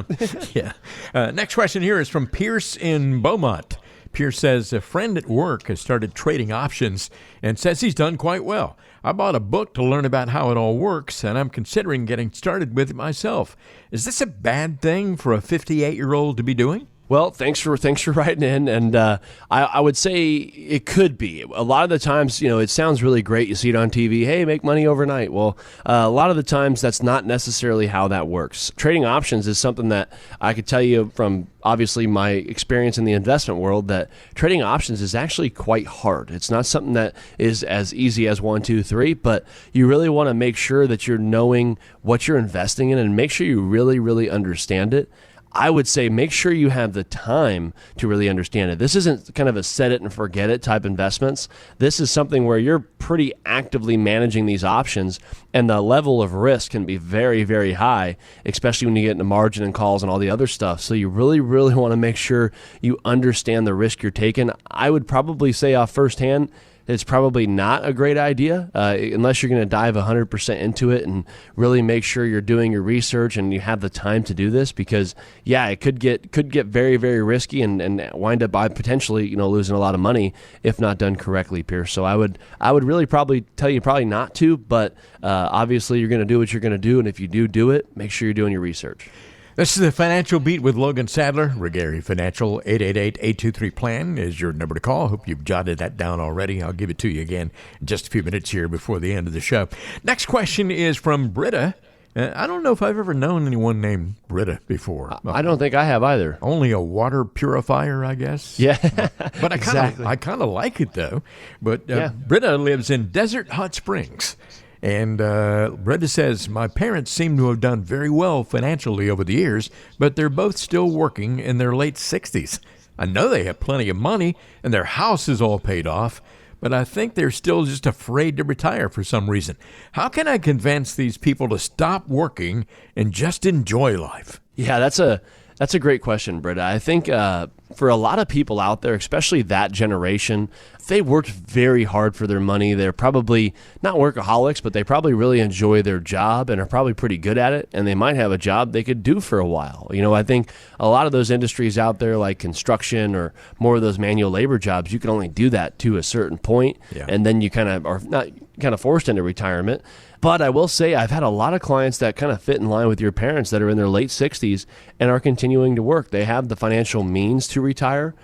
Yeah. Next question here is from Pierce in Beaumont. Pierce says a friend at work has started trading options and says he's done quite well. I bought a book to learn about how it all works, and I'm considering getting started with it myself. Is this a bad thing for a 58-year-old to be doing? Well, thanks for writing in, and I would say it could be. A lot of the times, it sounds really great. You see it on TV, hey, make money overnight. Well, a lot of the times that's not necessarily how that works. Trading options is something that I could tell you from obviously my experience in the investment world that trading options is actually quite hard. It's not something that is as easy as 1, 2, 3, but you really want to make sure that you're knowing what you're investing in and make sure you really, really understand it. I would say make sure you have the time to really understand it. This isn't kind of a set it and forget it type investments. This is something where you're pretty actively managing these options, and the level of risk can be very, very high, especially when you get into margin and calls and all the other stuff. So you really, really want to make sure you understand the risk you're taking. I would probably say off firsthand, it's probably not a great idea unless you're going to dive 100% into it and really make sure you're doing your research and you have the time to do this, because it could get very, very risky and wind up by potentially losing a lot of money if not done correctly, Pierce. So I would really probably tell you probably not to, but obviously you're going to do what you're going to do, and if you do it, make sure you're doing your research. This is the Financial Beat with Logan Sadler. Regari Financial, 888-823-PLAN is your number to call. Hope you've jotted that down already. I'll give it to you again in just a few minutes here before the end of the show. Next question is from Britta. I don't know if I've ever known anyone named Britta before. I don't think I have either. Only a water purifier, I guess. Yeah, but exactly. I kind of like it, though. But Britta lives in Desert Hot Springs. And Brenda says, my parents seem to have done very well financially over the years, but they're both still working in their late 60s. I know they have plenty of money, and their house is all paid off, but I think they're still just afraid to retire for some reason. How can I convince these people to stop working and just enjoy life? Yeah, that's a great question, Britta. I think for a lot of people out there, especially that generation, they worked very hard for their money. They're probably not workaholics, but they probably really enjoy their job and are probably pretty good at it, and they might have a job they could do for a while. I think a lot of those industries out there like construction or more of those manual labor jobs, you can only do that to a certain point, and then you kind of are not kind of forced into retirement. But I will say I've had a lot of clients that kind of fit in line with your parents that are in their late 60s and are continuing to work. They have the financial means to retire,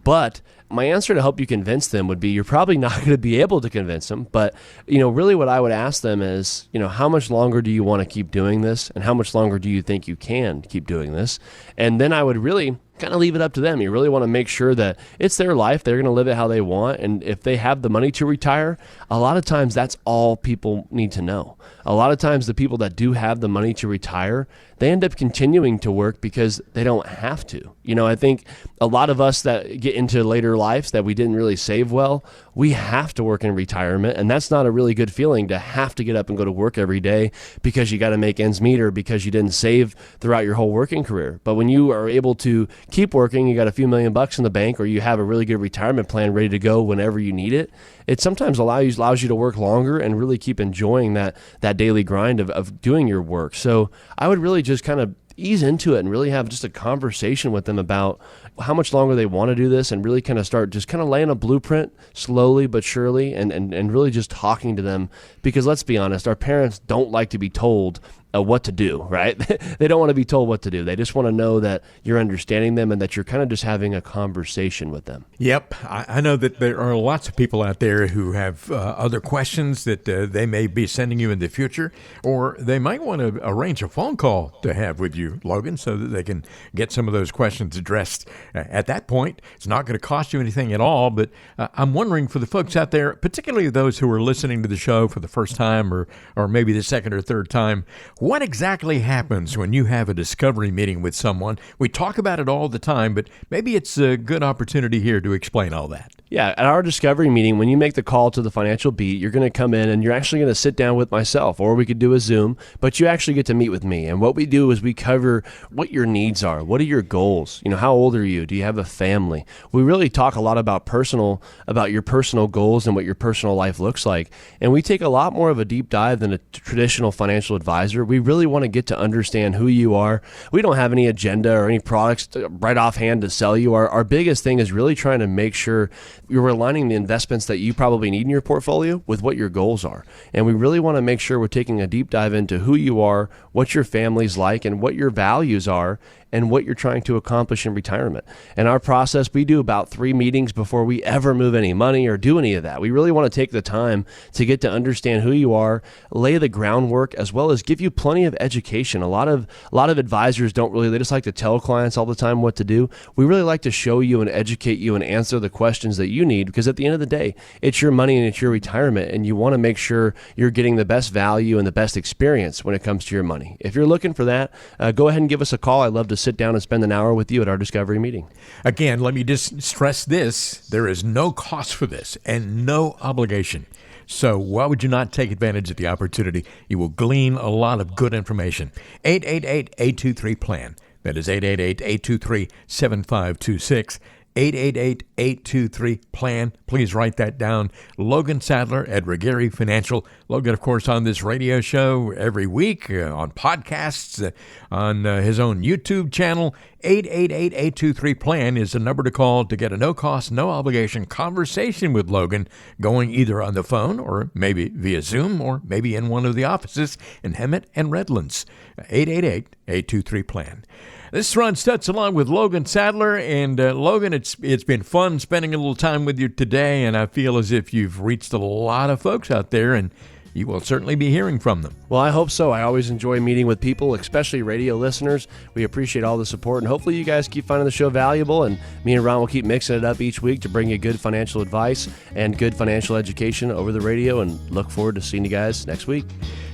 but my answer to help you convince them would be you're probably not going to be able to convince them. But, really what I would ask them is, how much longer do you want to keep doing this? And how much longer do you think you can keep doing this? And then I would really kind of leave it up to them. You really want to make sure that it's their life. They're going to live it how they want. And if they have the money to retire, a lot of times that's all people need to know. A lot of times the people that do have the money to retire, they end up continuing to work because they don't have to. I think a lot of us that get into later lives that we didn't really save well, we have to work in retirement. And that's not a really good feeling to have to get up and go to work every day because you got to make ends meet or because you didn't save throughout your whole working career. But when you are able to keep working, you got a few $1,000,000 in the bank, or you have a really good retirement plan ready to go whenever you need it, it sometimes allows you to work longer and really keep enjoying that daily grind of doing your work. So I would really just kind of ease into it and really have just a conversation with them about how much longer they want to do this, and really kind of start just kind of laying a blueprint slowly but surely, and really just talking to them, because let's be honest, our parents don't like to be told what to do, right? They don't want to be told what to do. They just want to know that you're understanding them and that you're kind of just having a conversation with them. Yep. I know that there are lots of people out there who have other questions that they may be sending you in the future, or they might want to arrange a phone call to have with you, Logan, so that they can get some of those questions addressed. At that point, it's not going to cost you anything at all, but I'm wondering for the folks out there, particularly those who are listening to the show for the first time or maybe the second or third time, what exactly happens when you have a discovery meeting with someone? We talk about it all the time, but maybe it's a good opportunity here to explain all that. Yeah, at our discovery meeting, when you make the call to the Financial Beat, you're going to come in and you're actually going to sit down with myself, or we could do a Zoom, but you actually get to meet with me. And what we do is we cover what your needs are. What are your goals? How old are you? Do you have a family? We really talk a lot about your personal goals and what your personal life looks like. And we take a lot more of a deep dive than a traditional financial advisor. We really want to get to understand who you are. We don't have any agenda or any products right offhand to sell you. Our biggest thing is really trying to make sure you're aligning the investments that you probably need in your portfolio with what your goals are. And we really want to make sure we're taking a deep dive into who you are, what your family's like, and what your values are, and what you're trying to accomplish in retirement. And our process, we do about 3 meetings before we ever move any money or do any of that. We really want to take the time to get to understand who you are, lay the groundwork, as well as give you plenty of education. A lot of advisors they just like to tell clients all the time what to do. We really like to show you and educate you and answer the questions that you need, because at the end of the day, it's your money and it's your retirement, and you want to make sure you're getting the best value and the best experience when it comes to your money. If you're looking for that, go ahead and give us a call. I'd love to sit down and spend an hour with you at our discovery meeting. Again, let me just stress this. There is no cost for this and no obligation. So why would you not take advantage of the opportunity? You will glean a lot of good information. 888-823-PLAN. That is 888-823-7526. 888-823-PLAN. Please write that down. Logan Sadler at Regary Financial. Logan, of course, on this radio show every week, on podcasts, on his own YouTube channel. 888-823-PLAN is the number to call to get a no-cost, no-obligation conversation with Logan, going either on the phone or maybe via Zoom or maybe in one of the offices in Hemet and Redlands. 888-823-PLAN. This is Ron Stutz along with Logan Sadler. And Logan, it's been fun spending a little time with you today, and I feel as if you've reached a lot of folks out there, and you will certainly be hearing from them. Well, I hope so. I always enjoy meeting with people, especially radio listeners. We appreciate all the support, and hopefully you guys keep finding the show valuable, and me and Ron will keep mixing it up each week to bring you good financial advice and good financial education over the radio, and look forward to seeing you guys next week.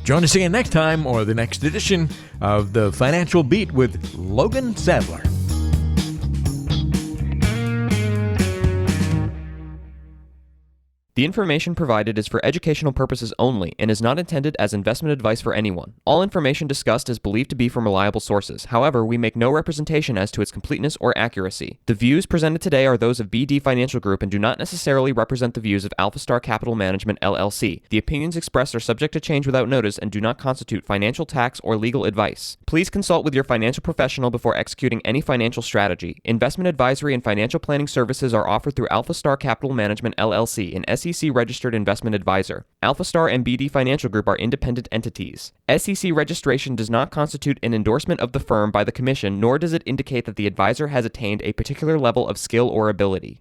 Join us again next time, or the next edition of the Financial Beat with Logan Sadler. The information provided is for educational purposes only and is not intended as investment advice for anyone. All information discussed is believed to be from reliable sources. However, we make no representation as to its completeness or accuracy. The views presented today are those of BD Financial Group and do not necessarily represent the views of Alpha Star Capital Management, LLC. The opinions expressed are subject to change without notice and do not constitute financial, tax, or legal advice. Please consult with your financial professional before executing any financial strategy. Investment advisory and financial planning services are offered through Alpha Star Capital Management, LLC, an SEC-registered investment advisor. Alpha Star and BD Financial Group are independent entities. SEC registration does not constitute an endorsement of the firm by the Commission, nor does it indicate that the advisor has attained a particular level of skill or ability.